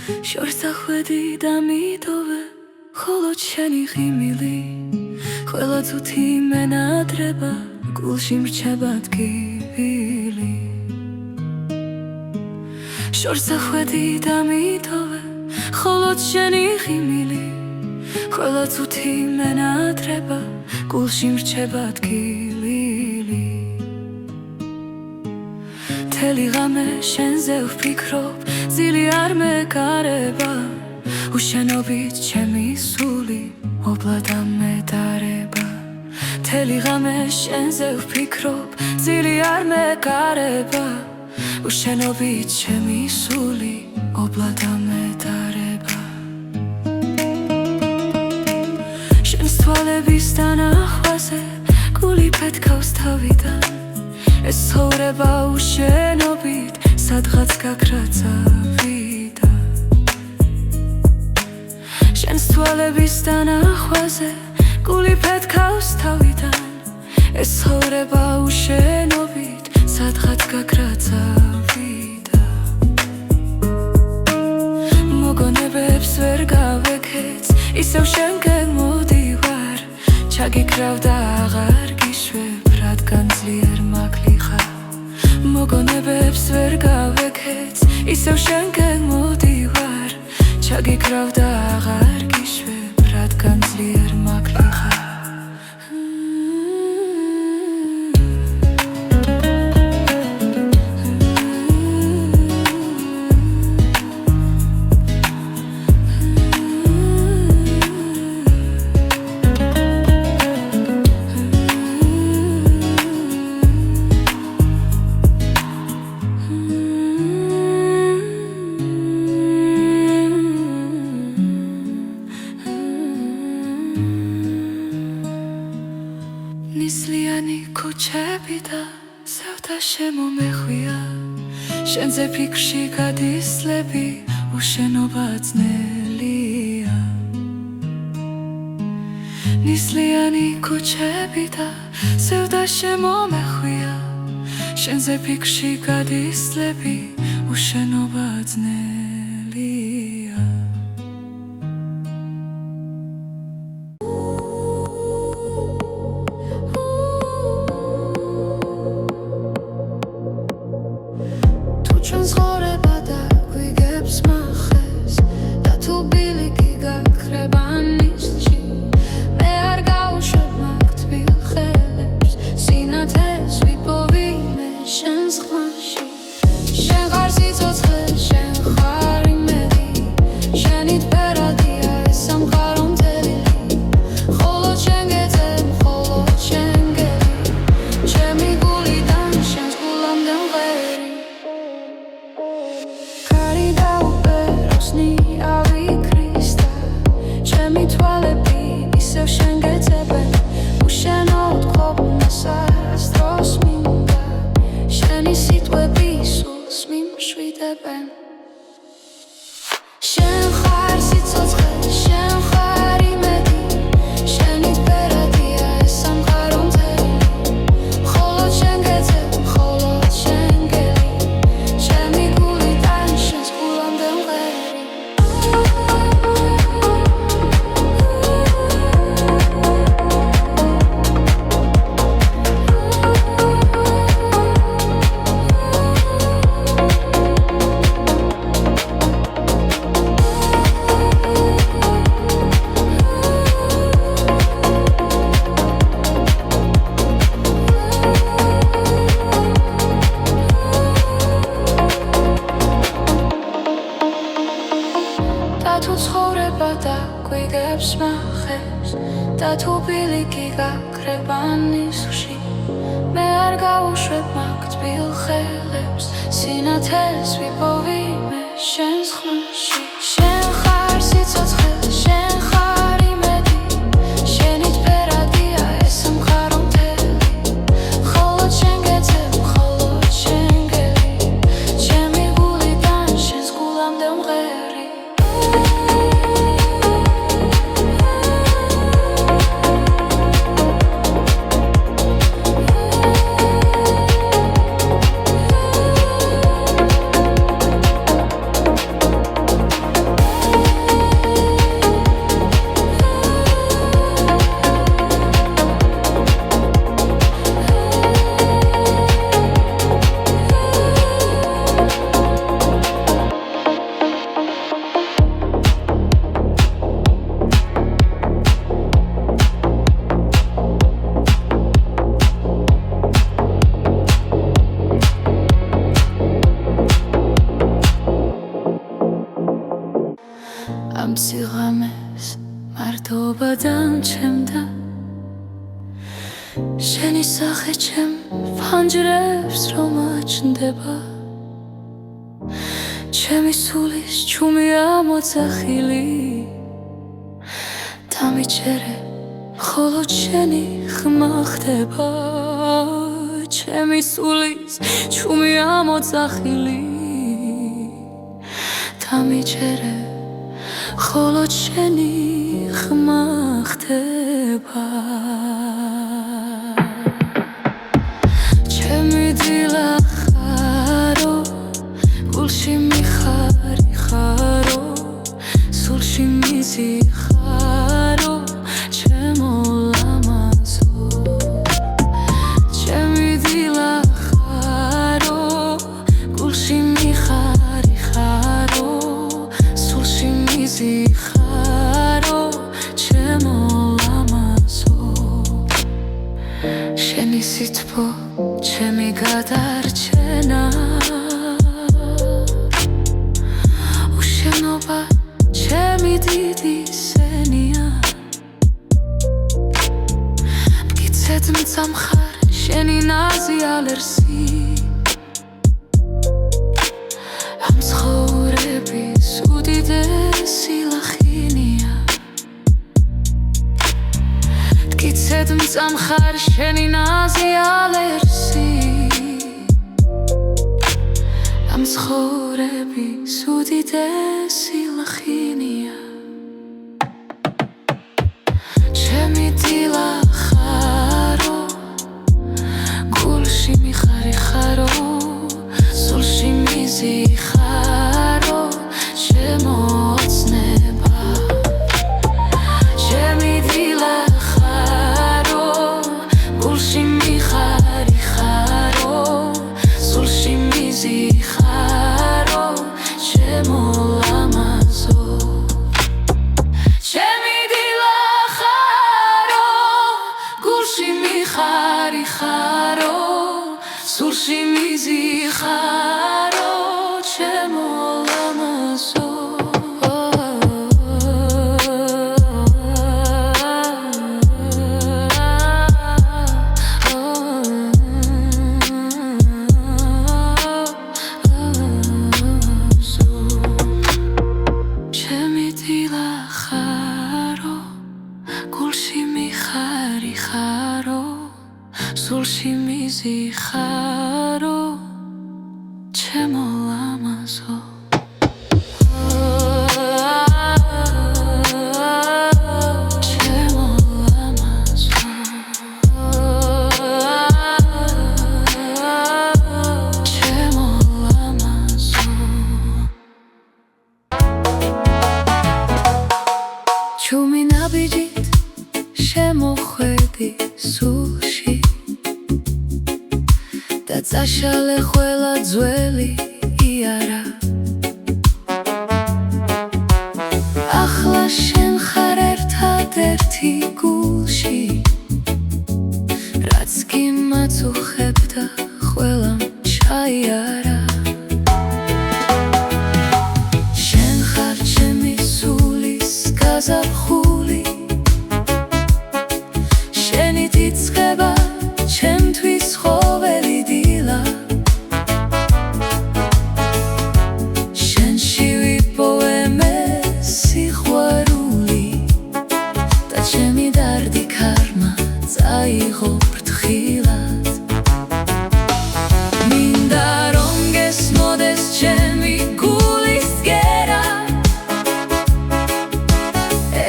შორს ახვედი და მიტოვე ხოლო შენი ღიმილი ყველა წუთი მენადრება გულში მრჩება ტკივილი შორს ახვედი და მიტოვე ხოლო შენი ღიმილი ყველა წუთი მენადრება გულში მრჩება ტკივილი მთელი ღამე შენზე ვფიქრობ ძილი არ მეკარება უშენობით ჩემი სული ობლა და მეტარება მთელი ღამე შენზე ვფიქრობ ძილი არ მეკარება უშენობით ჩემი სული ობლა და მეტარება შენს თვალების დანახვაზე გული პეთქავს თავიდან ეს ცხოვრება უშენობით სადღაც გაქრა წავიდა შენს თვალების დანახვაზე გული პეთქავს თავიდან ეს ცხოვრება უშენობით სადღაც გაქრა წავიდა მოგონებებს ვერ გავეკეც ისევ შენ გემოდივარ ჩაგიქრავ და აღარ გიშვებ რადგან ძლიერ მაკლი ხარ მოგონებებს ვერ გავეკეც ისევ შენ გემოდივარ ჩაგიქრავ და აღარ გიშვებ რადგან ძლიერ მაკლი ხარ ნისლიანი ქუჩები და სევდა შემომეხვია შენზე ფიქრში გადისლები უშენობა ძნელია ნისლიანი ქუჩები და სევდა შემომეხვია შენზე ფიქრში გადისლები უშენობა ძნელია ჩვენს ცხოვრება დაგვიგებს მახეს და თუ ბილიკი გაქრება ნისლში მე არ გავუშვებ მაგ თბილ ხელებს სინათეს ვიპოვიმე შენს ხმაში შენ ხარ სიცოცხლე შენ ხარ იმედი შენით ბერადია ეს სამყარო მთელი ხოლო შენ გეძებ მხოლოდ შენ გელი ჩემი გულიდან შენს გულამდე მღერი ჩემი თვალები ისევ შენ გეძებენ უშენო თქობნას არასდროს მინდა შენი სიტყვები სულს მიმშვიდებენ შენ ხარ სიცოცხლე შენ ხარ იმედი შენით ბერადია ეს სამყარო მთელი მხოლოდ შენ გეძებ მხოლოდ შენ გელი ჩემი გულიდან შენს გულამდე მღერი თუ ცხოვრება დაგვიგებს მახეს და თუ ბილიკი გაქრება ნისლში მე არ გავუშვებ მაგ თბილ ხელებს სინათეს ვიპოვიმე შენს ხმაში შენ ხარ სიცოცხლე შენ ხარ იმედი შენით ბერადია ეს სამყარო მთელი მხოლოდ შენ გეძებ მხოლოდ შენ გელი ჩემი გულიდან შენს გულამდე მღერი სიღამეს მარტობიდან ჩემდა შენი სახე ჩემ ფანჯრებს რომ აჩნდება ჩემი სულის ჩუმია მოძახილი დამიჯერე მხოლოდ შენი ხმა ხდება ჩემი სულის ჩუმია მოძახილი დამიჯერე მხოლოდ შენი ხმა ხდება ჩემი დილა ხარო გულში მიხარი ხარო სულში მიზიხარო ჩემო ლამაზო ჩემი დილა ხარო გულში მიხარი ხარო სულში მიზიხარო ჩემო ლამაზო შენი სითბო ჩემი გადარჩენა უშენობა ჩემი დიდი სენია მკიცედ მწამხარ შენი ნაზი ალერსი ამ ცხოვრების უდიდესი ლახინია მკიცედ მწამხარ შენი ნაზი ალერსი ამ ცხოვრების უდიდესი ლახინია ჩემი დილა ხარო გულში მიხარი ხარო სულში მიზიხარო ჩემო ოცნება ჩემი დილა ხარო გულში მიხარი ხარო სულში მიზიხარო ჩემო ლამაზო ჩემი დილა ხარო გულში მიხარი ხარო სულში მიზიხარო ჩემო ლამაზო სულში მიზიხარო ჩემო ლამაზო ჩემო ლამაზო ჩემო ლამაზო ჩუმი ნაბიჯით შემოხვედი სულში და წაშალე ყველა ძველი იარა ახლა შენ ხარ ერთადერთი გულში რაც კი მაწუხებდა ყველამ ჩაიარა შენ ხარ ჩემი სულის გაზაფხული შენი დიწყება ჩემთვის ხოველი დილა შენში ვიპოვე მე სიყვარული და ჩემი დარდი ქარმა წაიღო ფრთხილად მინდა რომ გესმოდეს ჩემი გულის გერა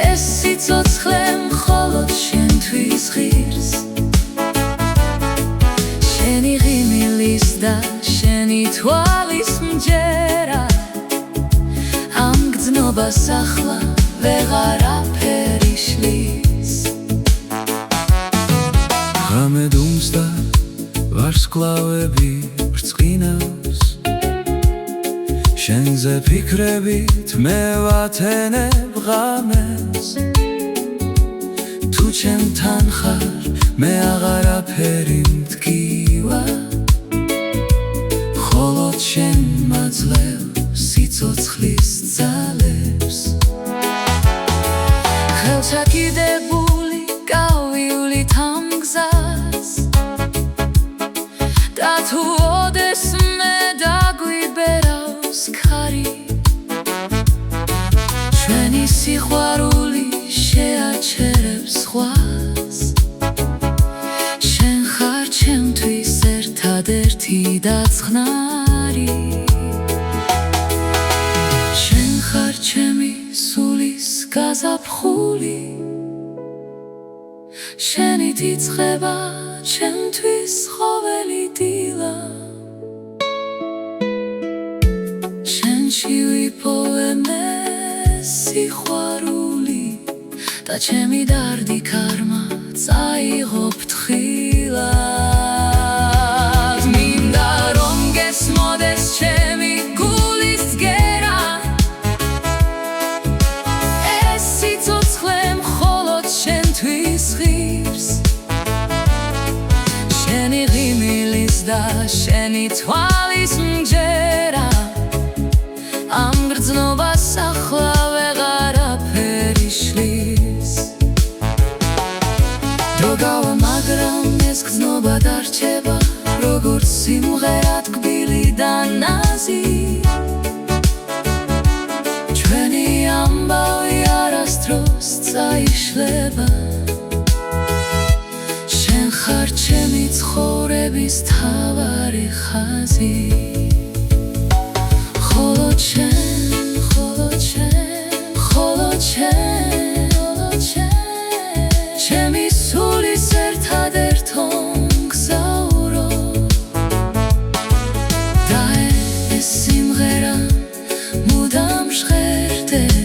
ეს სიცოცხლე მხოლოდ შენთვის ღირს შენი ღიმილის და შენი თვალის მჯერა ამ გრძნობას ახლა ვეღარაფერი შლის ღამე დუმს და ვარსკვლავები ბრწყინავს შენზე ფიქრებით მე ვათენებ ღამეს თუ ჩემთან ხარ მე აღარაფერი მდგივა მხოლოდ შენ მაძლევ სიცოცხლის ძალებს და ცხნარი შენ ხარ ჩემი სულის გაზაფხული შენით იწყება ჩემთვის ყოველი დილა შენში ვიპოვე მე სიყვარული და ჩემი დარდი ქარმა წაიღო ფრთხილად მინდა რომ გესმოდეს ჩემი გულის გერა ეს სიცოცხლე მხოლოდ შენთვის ღირს შენი ღიმილის და შენი თვალის მჯერა ამ გრძნობას ახლა ვეღარაფერი შლის დროგავა მაგრამ ეს გრძნობა დარჩება როგორც სიმღერა თბილი და ნაზი ჩვენი ამბავი არასდროს წაიშლება შენ ხარ ჩემი ცხოვრების მთავარი ხაზი მხოლოდ შენ ჩემი სულის ერთადერთ მგზავრო და ეს სიმღერა მუდამ ჟღერდება